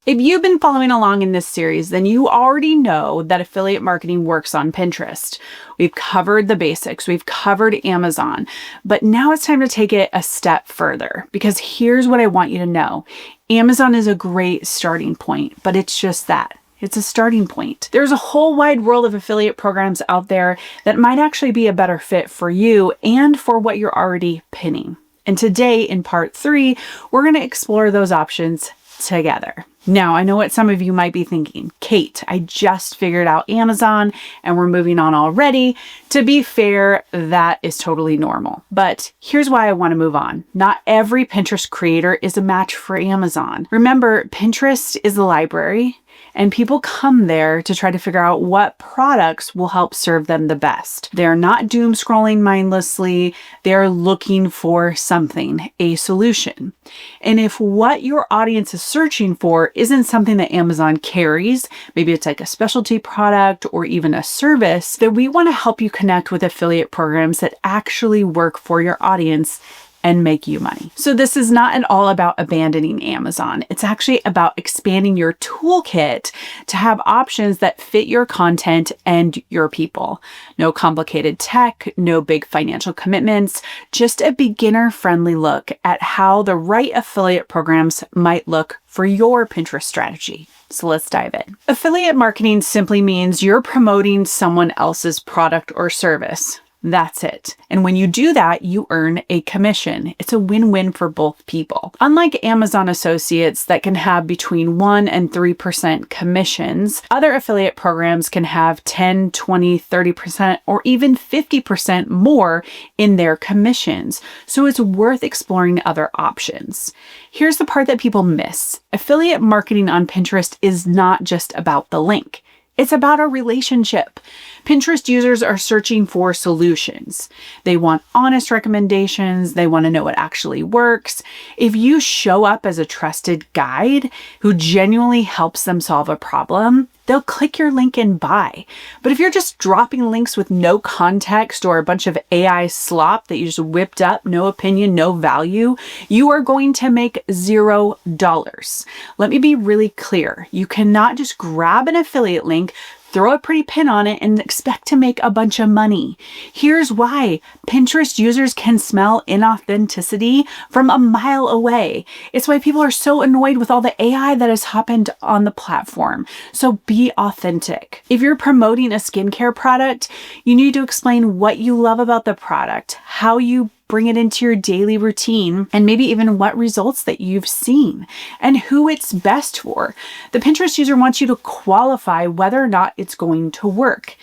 If you've been following along in this series, then you already know that affiliate marketing works on Pinterest. We've covered the basics, we've covered Amazon, but now it's time to take it a step further, because here's what I want you to know. Amazon is a great starting point, but it's just that. It's a starting point. There's a whole wide world of affiliate programs out there that might actually be a better fit for you and for what you're already pinning. And today in part 3, we're going to explore those options together. Now, I know what some of you might be thinking. Kate, I just figured out Amazon and we're moving on already. To be fair, that is totally normal. But here's why I want to move on. Not every Pinterest creator is a match for Amazon. Remember, Pinterest is a library, and people come there to try to figure out what products will help serve them the best. They're not doom scrolling mindlessly. They're looking for something, a solution. And if what your audience is searching for isn't something that Amazon carries, maybe it's like a specialty product or even a service, then we want to help you connect with affiliate programs that actually work for your audience and make you money. So this is not at all about abandoning Amazon. It's actually about expanding your toolkit to have options that fit your content and your people. No complicated tech, no big financial commitments, just a beginner-friendly look at how the right affiliate programs might look for your Pinterest strategy. So let's dive in. Affiliate marketing simply means you're promoting someone else's product or service. That's it. And when you do that, you earn a commission. It's a win-win for both people. Unlike Amazon associates that can have between 1% and 3% commissions, other affiliate programs can have 10, 20, 30%, or even 50% more in their commissions. So it's worth exploring other options. Here's the part that people miss. Affiliate marketing on Pinterest is not just about the link. It's about a relationship. Pinterest users are searching for solutions. They want honest recommendations. They want to know what actually works. If you show up as a trusted guide who genuinely helps them solve a problem, they'll click your link and buy. But if you're just dropping links with no context or a bunch of AI slop that you just whipped up, no opinion, no value, you are going to make $0. Let me be really clear. You cannot just grab an affiliate link, throw a pretty pin on it, and expect to make a bunch of money. Here's why. Pinterest users can smell inauthenticity from a mile away. It's why people are so annoyed with all the AI that has happened on the platform. So be authentic. If you're promoting a skincare product, you need to explain what you love about the product, how you bring it into your daily routine, and maybe even what results that you've seen and who it's best for. The Pinterest user wants you to qualify whether or not it's going to work.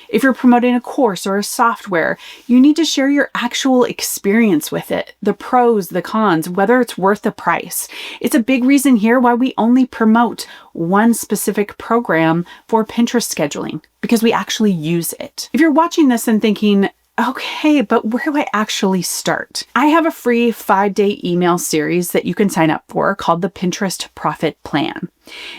If you're promoting a course or a software, you need to share your actual experience with it, the pros, the cons, whether it's worth the price. It's a big reason here why we only promote one specific program for Pinterest scheduling, because we actually use it. If you're watching this and thinking, okay, but where do I actually start? I have a free 5-day email series that you can sign up for called the Pinterest Profit Plan.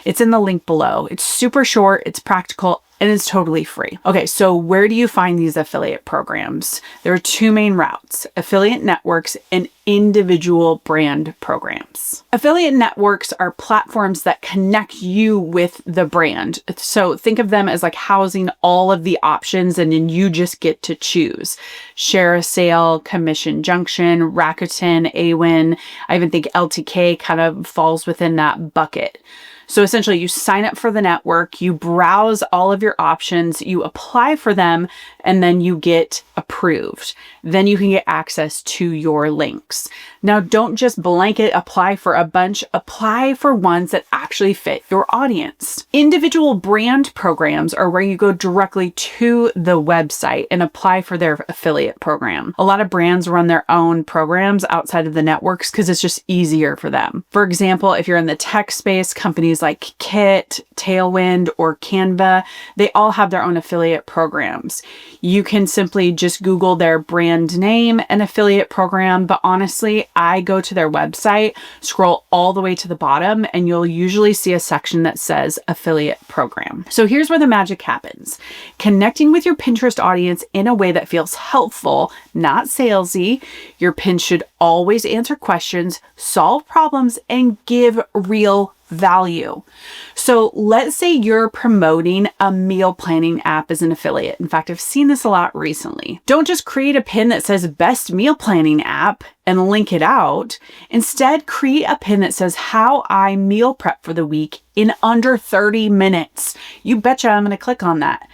It's in the link below. It's super short, it's practical, and it's totally free. Okay, so where do you find these affiliate programs? There are 2 main routes: affiliate networks and individual brand programs. Affiliate networks are platforms that connect you with the brand. So think of them as like housing all of the options, and then you just get to choose. Share a Sale, Commission Junction, Rakuten, Awin. I even think LTK kind of falls within that bucket. So essentially you sign up for the network, you browse all of your options, you apply for them, and then you get approved. Then you can get access to your links. Now, don't just blanket apply for a bunch, apply for ones that actually fit your audience. Individual brand programs are where you go directly to the website and apply for their affiliate program. A lot of brands run their own programs outside of the networks because it's just easier for them. For example, if you're in the tech space, companies like Kit, Tailwind, or Canva, they all have their own affiliate programs. You can simply just Google their brand name and affiliate program, but honestly, I go to their website, scroll all the way to the bottom, and you'll usually see a section that says affiliate program. So here's where the magic happens. Connecting with your Pinterest audience in a way that feels helpful, not salesy. Your pins should always answer questions, solve problems, and give real value. So let's say you're promoting a meal planning app as an affiliate. In fact, I've seen this a lot recently. Don't just create a pin that says best meal planning app and link it out. Instead, create a pin that says how I meal prep for the week in under 30 minutes. You betcha I'm going to click on that.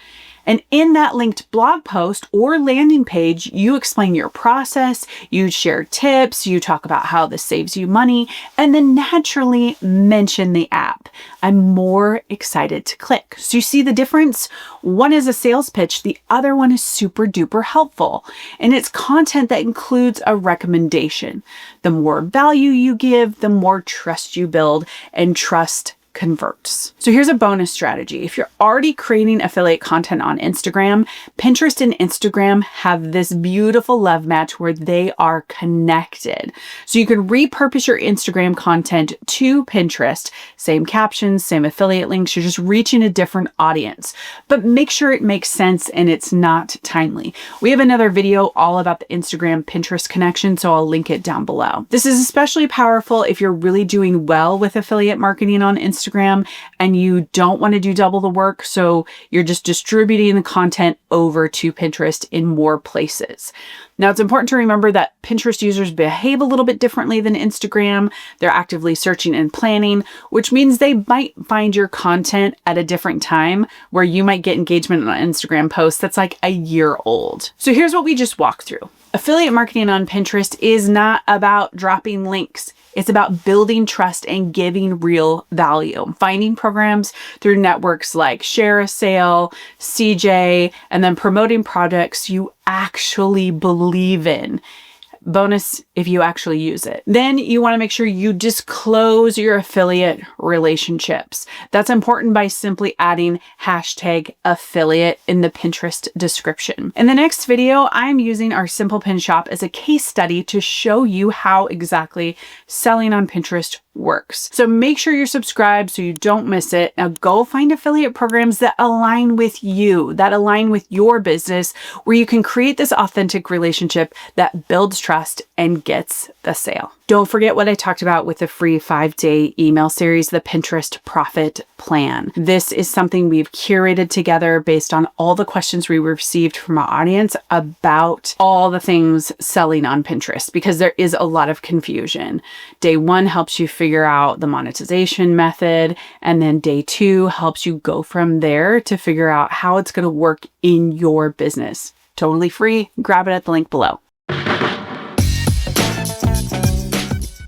And in that linked blog post or landing page, you explain your process, you share tips, you talk about how this saves you money, and then naturally mention the app. I'm more excited to click. So you see the difference? One is a sales pitch, the other one is super duper helpful. And it's content that includes a recommendation. The more value you give, the more trust you build, and trust converts. So here's a bonus strategy. If you're already creating affiliate content on Instagram, Pinterest and Instagram have this beautiful love match where they are connected. So you can repurpose your Instagram content to Pinterest, same captions, same affiliate links, you're just reaching a different audience, but make sure it makes sense and it's not timely. We have another video all about the Instagram Pinterest connection, so I'll link it down below. This is especially powerful if you're really doing well with affiliate marketing on Instagram and you don't want to do double the work, so you're just distributing the content over to Pinterest in more places. Now, it's important to remember that Pinterest users behave a little bit differently than Instagram. They're actively searching and planning, which means they might find your content at a different time where you might get engagement on an Instagram post that's like a year old. So here's what we just walked through. Affiliate marketing on Pinterest is not about dropping links. It's about building trust and giving real value. Finding programs through networks like Share a Sale, CJ, and then promoting projects you actually believe in. Bonus if you actually use it. Then you want to make sure you disclose your affiliate relationships. That's important by simply adding hashtag affiliate in the Pinterest description. In the next video, I'm using our Simple Pin shop as a case study to show you how exactly selling on Pinterest works. So make sure you're subscribed so you don't miss it. Now go find affiliate programs that align with you, that align with your business, where you can create this authentic relationship that builds trust and gets the sale. Don't forget what I talked about with the free 5-day email series, the Pinterest Profit Plan. This is something we've curated together based on all the questions we received from our audience about all the things selling on Pinterest, because there is a lot of confusion. Day 1 helps you figure out the monetization method, and then day 2 helps you go from there to figure out how it's going to work in your business. Totally free. Grab it at the link below.